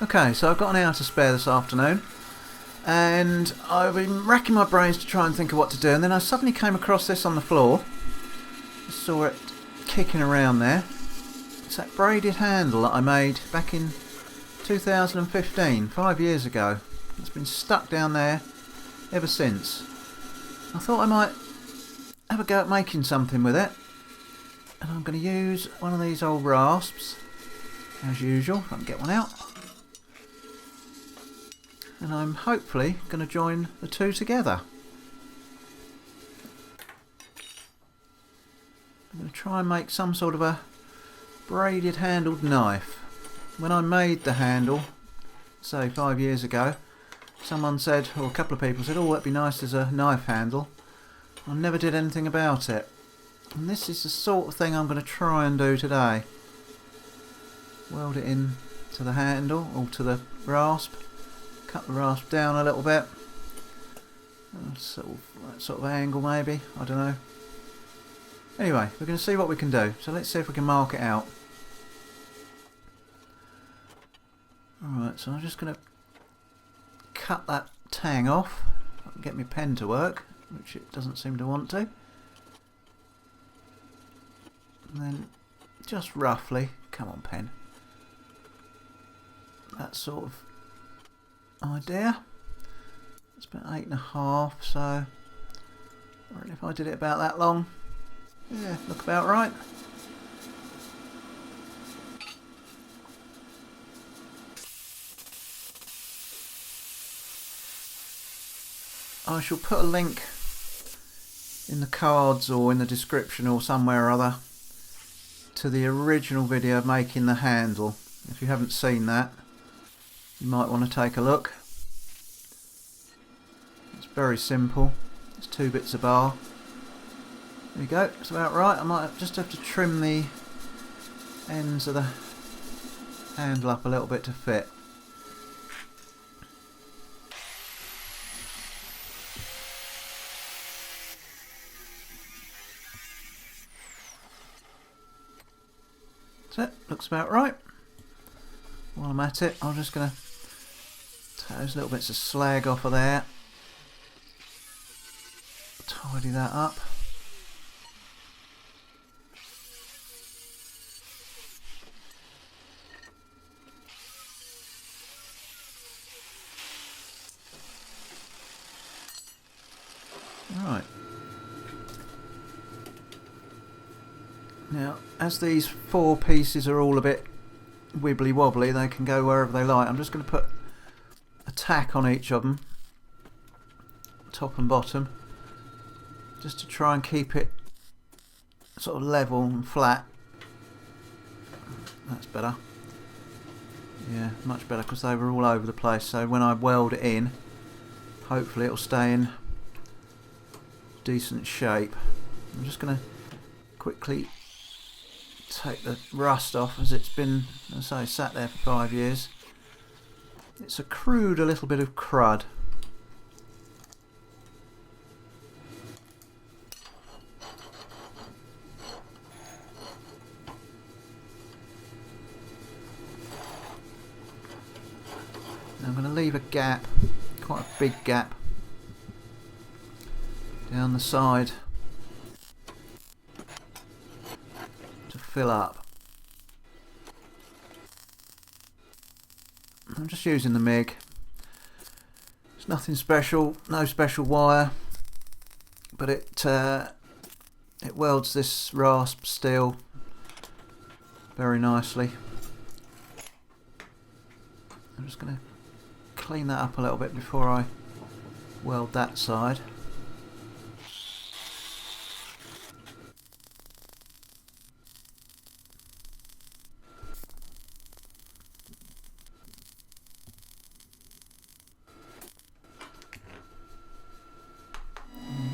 Okay, so I've got an hour to spare this afternoon, and I've been racking my brains to try and think of what to do, and then I suddenly came across this on the floor. I saw it kicking around there. It's that braided handle that I made back in 2015, 5 years ago. It's been stuck down there ever since. I thought I might have a go at making something with it, and I'm going to use one of these old rasps, as usual, if I can get one out. And I'm hopefully going to join the two together. I'm going to try and make some sort of a braided handled knife. When I made the handle, say 5 years ago, someone said, or a couple of people said, oh, that'd be nice as a knife handle. I never did anything about it. And this is the sort of thing I'm going to try and do today. Weld it in to the handle, or to the rasp. Cut the rasp down a little bit. That sort of angle maybe, I don't know. Anyway, we're going to see what we can do. So let's see if we can mark it out. Alright, so I'm just going to cut that tang off. If I can get my pen to work, which it doesn't seem to want to. And then just roughly, come on pen, that sort of idea. It's about 8.5, so I reckon if I did it about that long, yeah, look about right. I shall put a link in the cards or in the description or somewhere or other to the original video of making the handle. If you haven't seen that, you might want to take a look. It's very simple. It's 2 bits of bar. There you go, it's about right. I might just have to trim the ends of the handle up a little bit to fit. That's it, looks about right. While I'm at it, I'm just going to take those little bits of slag off of there. Tidy that up. Right. Now, as these 4 pieces are all a bit wibbly wobbly, they can go wherever they like. I'm just going to put a tack on each of them, top and bottom, just to try and keep it sort of level and flat. That's better. Yeah, much better, because they were all over the place, so when I weld it in, hopefully it'll stay in decent shape. I'm just going to quickly take the rust off, as it's been, as I say, sat there for 5 years. It's accrued a little bit of crud. Now I'm going to leave a gap, quite a big gap, down the side to fill up. I'm just using the MIG. It's nothing special, no special wire, but it welds this rasp steel very nicely. I'm just going to clean that up a little bit before I weld that side.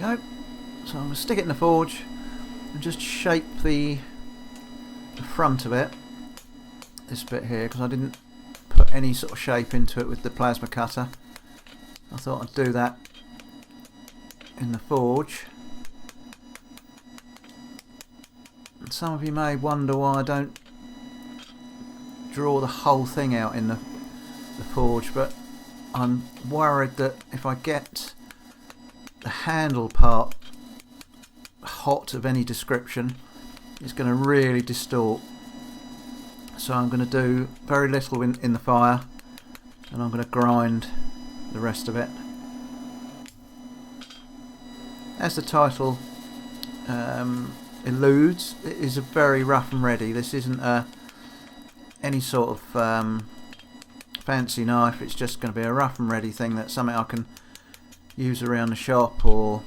There you go. So I'm going to stick it in the forge and just shape the front of it, this bit here, because I didn't put any sort of shape into it with the plasma cutter. I thought I'd do that in the forge. And some of you may wonder why I don't draw the whole thing out in the the forge, but I'm worried that if I get the handle part hot of any description, it's going to really distort. So I'm going to do very little in the fire, and I'm going to grind the rest of it. As the title alludes, it is a very rough and ready. This isn't any sort of fancy knife. It's just going to be a rough and ready thing, that's something I can use around the shop or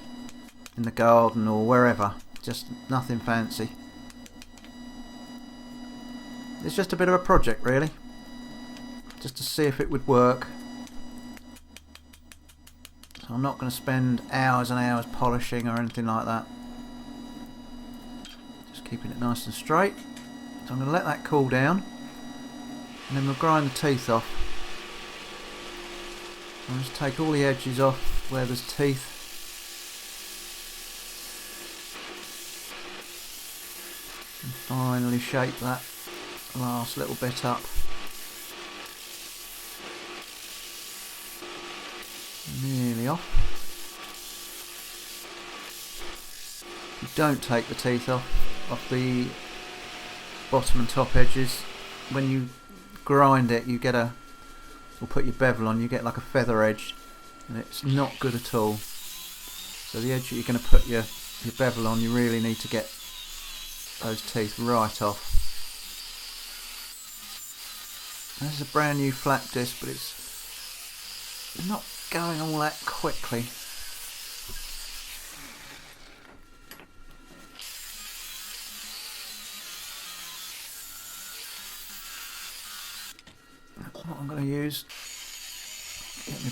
in the garden or wherever. Just nothing fancy. It's just a bit of a project, really, just to see if it would work. So I'm not going to spend hours and hours polishing or anything like that. Just keeping it nice and straight. So I'm going to let that cool down, and then we'll grind the teeth off. I'll just take all the edges off where there's teeth. And finally shape that last little bit up. Nearly off. You don't take the teeth off the bottom and top edges. When you grind it, you get or put your bevel on, you get like a feather edge, and it's not good at all. So the edge that you're going to put your bevel on, you really need to get those teeth right off. This is a brand new flat disc, but it's not going all that quickly. That's what I'm going to use. Get my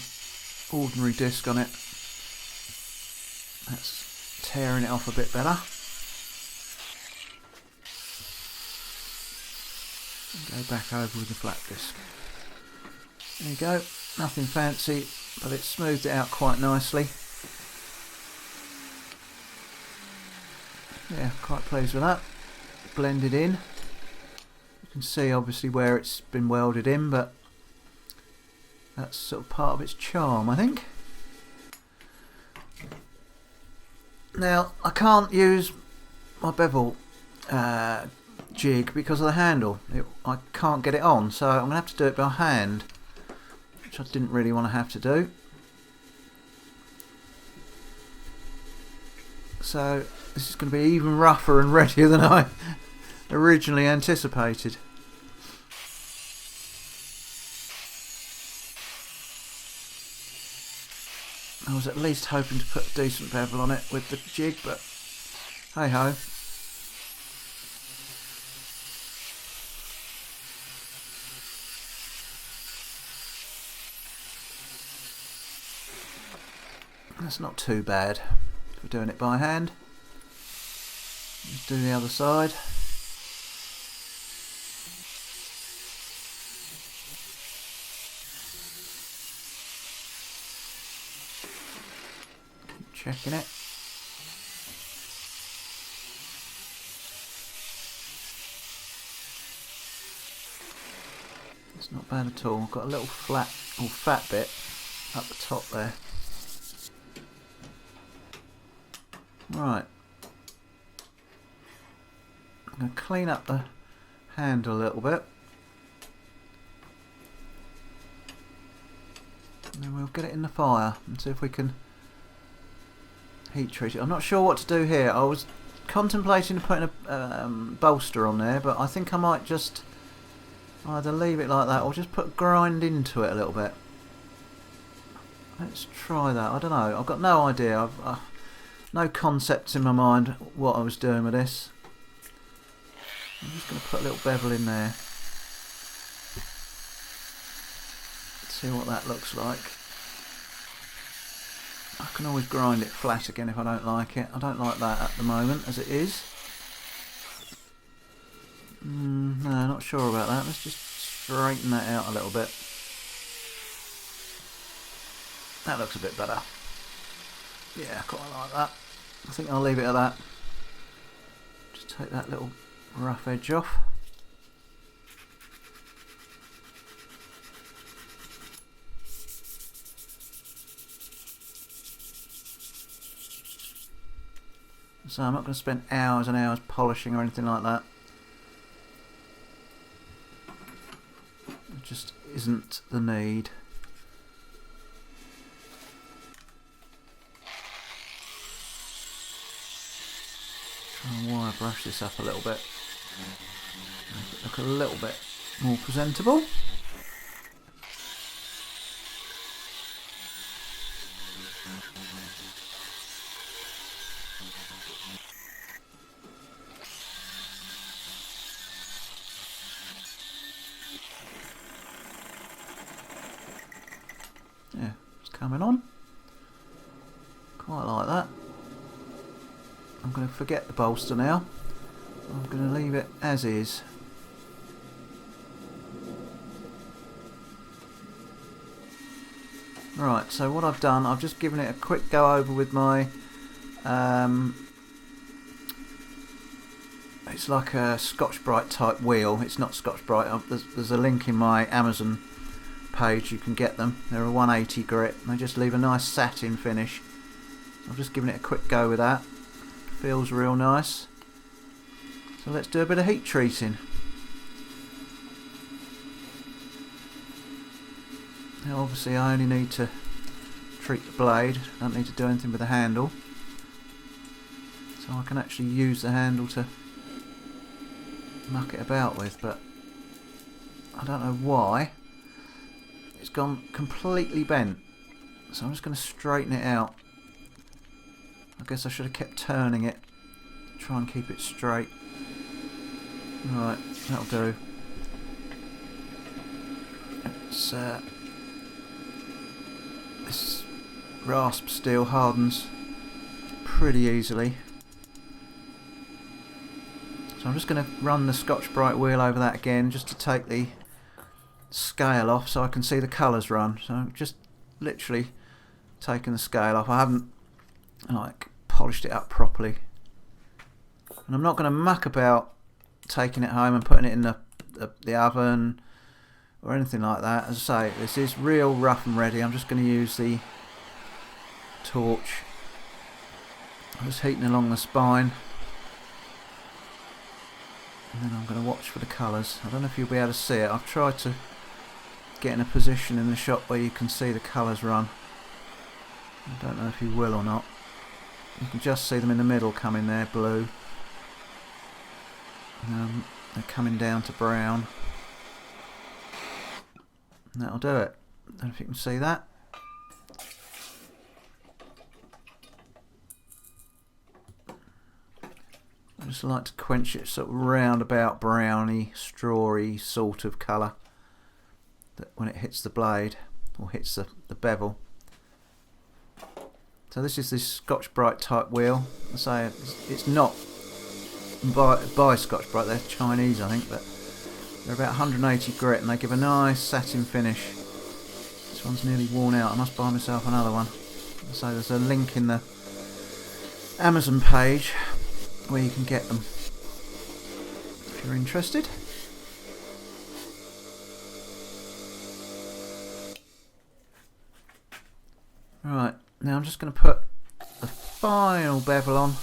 ordinary disc on it. That's tearing it off a bit better. Go back over with the flat disc. There you go, nothing fancy, but it smoothed it out quite nicely. Yeah, quite pleased with that. Blended in. You can see obviously where it's been welded in, but that's sort of part of its charm, I think. Now, I can't use my bevel jig because of the handle. I can't get it on, so I'm going to have to do it by hand, which I didn't really want to have to do. So this is going to be even rougher and readier than I originally anticipated. I was at least hoping to put a decent bevel on it with the jig, but hey ho. That's not too bad for doing it by hand. Just do the other side. Keep checking it. It's not bad at all. I've got a little flat or fat bit up the top there. Right, I'm going to clean up the handle a little bit, and then we'll get it in the fire and see if we can heat treat it. I'm not sure what to do here. I was contemplating putting a bolster on there, but I think I might just either leave it like that or just put grind into it a little bit. Let's try that. I don't know, I've got no idea. I've no concepts in my mind what I was doing with this. I'm just going to put a little bevel in there. See what that looks like. I can always grind it flat again if I don't like it. I don't like that at the moment as it is. No, not sure about that. Let's just straighten that out a little bit. That looks a bit better. Yeah, quite like that. I think I'll leave it at that. Just take that little rough edge off. So I'm not going to spend hours and hours polishing or anything like that. It just isn't the need. Try and wire brush this up a little bit. Make it look a little bit more presentable. Yeah, it's coming on. Quite like that. I'm going to forget the bolster now. I'm going to leave it as is. Right, so what I've done, I've just given it a quick go over with my it's like a Scotch-Brite type wheel. It's not Scotch-Brite. There's a link in my Amazon page. You can get them. They're a 180 grit. They just leave a nice satin finish. So I've just given it a quick go with that. Feels real nice. So let's do a bit of heat treating. Now obviously I only need to treat the blade. I don't need to do anything with the handle. So I can actually use the handle to muck it about with, but I don't know why it's gone completely bent, so I'm just going to straighten it out. I guess I should have kept turning it, try and keep it straight. Right, that'll do. It's this rasp steel hardens pretty easily. So I'm just going to run the Scotch-Brite wheel over that again just to take the scale off so I can see the colours run. So I've just literally taken the scale off. I haven't polished it up properly. And I'm not going to muck about taking it home and putting it in the oven or anything like that. As I say, this is real rough and ready. I'm just going to use the torch. I'm just heating along the spine. And then I'm going to watch for the colours. I don't know if you'll be able to see it. I've tried to get in a position in the shot where you can see the colours run. I don't know if you will or not. You can just see them in the middle coming there, blue. They're coming down to brown. And that'll do it. I don't know if you can see that. I just like to quench it sort of roundabout browny, strawy sort of colour that when it hits the blade or hits the bevel. So this is this Scotch-Brite type wheel. I say it's not by Scotch-Brite, they're Chinese I think, but they're about 180 grit and they give a nice satin finish. This one's nearly worn out. I must buy myself another one. So there's a link in the Amazon page where you can get them if you're interested. Right, now I'm just going to put the final bevel on.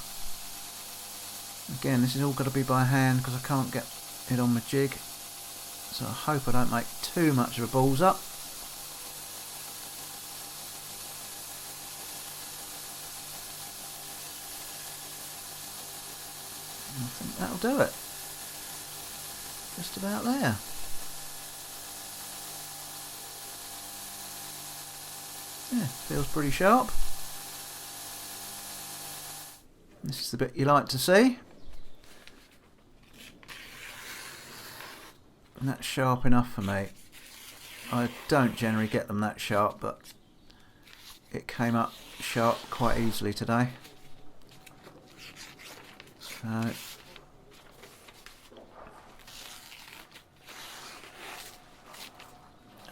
Again, this is all got to be by hand because I can't get it on my jig, so I hope I don't make too much of a balls up. I think that'll do it. Just about there. Yeah, feels pretty sharp. This is the bit you like to see. And that's sharp enough for me. I don't generally get them that sharp, but it came up sharp quite easily today. So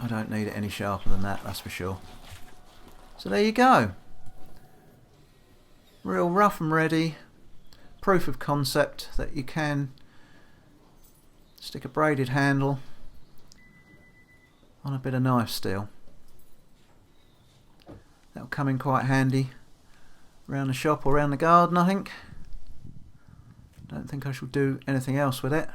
I don't need it any sharper than that, that's for sure. So there you go. Real rough and ready. Proof of concept that you can stick a braided handle on a bit of knife steel. That'll come in quite handy around the shop or around the garden, I think. Don't think I shall do anything else with it.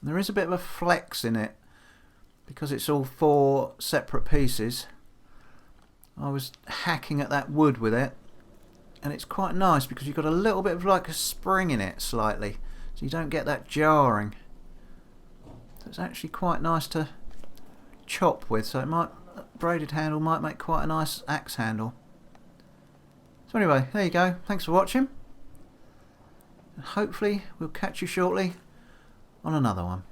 There is a bit of a flex in it because it's all 4 separate pieces. I was hacking at that wood with it, and it's quite nice because you've got a little bit of like a spring in it slightly, so you don't get that jarring. So it's actually quite nice to chop with, so it might, braided handle might make quite a nice axe handle. So anyway, there you go. Thanks for watching. And hopefully we'll catch you shortly on another one.